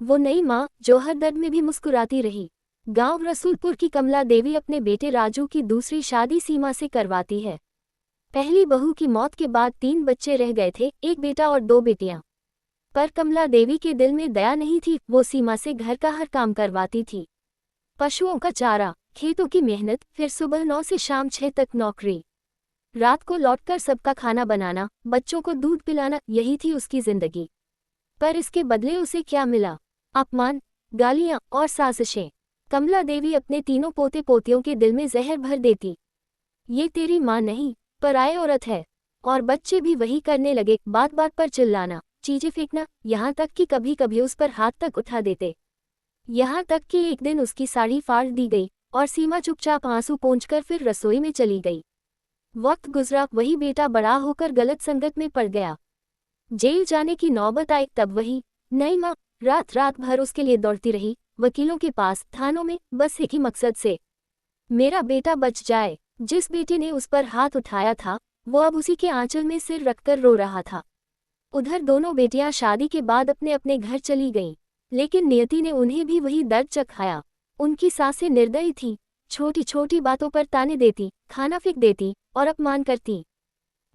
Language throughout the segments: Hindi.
वो नई माँ जो हर दर्द में भी मुस्कुराती रही। गांव रसूलपुर की कमला देवी अपने बेटे राजू की दूसरी शादी सीमा से करवाती है। पहली बहू की मौत के बाद 3 बच्चे रह गए थे, एक बेटा और 2 बेटियां। पर कमला देवी के दिल में दया नहीं थी, वो सीमा से घर का हर काम करवाती थी। पशुओं का चारा, खेतों की मेहनत, फिर सुबह 9 से शाम 6 तक नौकरी। रात को लौटकर सबका खाना बनाना, बच्चों को दूध पिलाना, यही थी उसकी जिंदगी। पर इसके बदले उसे क्या मिला? अपमान, गालियां और साजिशें। कमला देवी अपने तीनों पोते पोतियों के दिल में जहर भर देती। ये तेरी माँ नहीं, पराई औरत है। और बच्चे भी वही करने लगे, बात बात पर चिल्लाना, चीजें फेंकना, यहाँ तक कि कभी कभी उस पर हाथ तक उठा देते। यहाँ तक कि एक दिन उसकी साड़ी फाड़ दी गई और सीमा चुपचाप आंसू पोंछकर फिर रसोई में चली गई। वक्त गुजरा, वही बेटा बड़ा होकर गलत संगत में पड़ गया। जेल जाने की नौबत आई, तब वही नई माँ रात रात भर उसके लिए दौड़ती रही, वकीलों के पास, थानों में, बस एक ही मकसद से, मेरा बेटा बच जाए। जिस बेटे ने उस पर हाथ उठाया था, वो अब उसी के आंचल में सिर रखकर रो रहा था। उधर दोनों बेटियां शादी के बाद अपने अपने घर चली गईं, लेकिन नियति ने उन्हें भी वही दर्द चखाया। उनकी सासें निर्दयी थीं, छोटी छोटी बातों पर ताने देती, खाना फेंक देती और अपमान करती।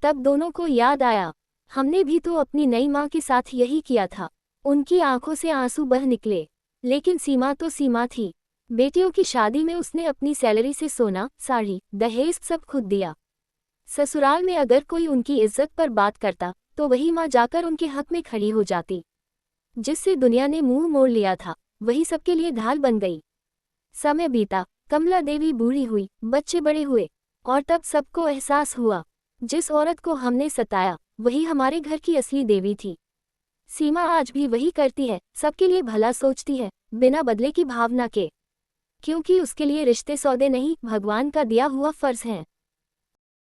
तब दोनों को याद आया, हमने भी तो अपनी नई माँ के साथ यही किया था। उनकी आंखों से आंसू बह निकले। लेकिन सीमा तो सीमा थी। बेटियों की शादी में उसने अपनी सैलरी से सोना, साड़ी, दहेज सब खुद दिया। ससुराल में अगर कोई उनकी इज्जत पर बात करता तो वही माँ जाकर उनके हक में खड़ी हो जाती। जिससे दुनिया ने मुंह मोड़ लिया था, वही सबके लिए ढाल बन गई। समय बीता, कमला देवी बूढ़ी हुई, बच्चे बड़े हुए, और तब सबको एहसास हुआ, जिस औरत को हमने सताया वही हमारे घर की असली देवी थी। सीमा आज भी वही करती है, सबके लिए भला सोचती है, बिना बदले की भावना के। क्योंकि उसके लिए रिश्ते सौदे नहीं, भगवान का दिया हुआ फर्ज है।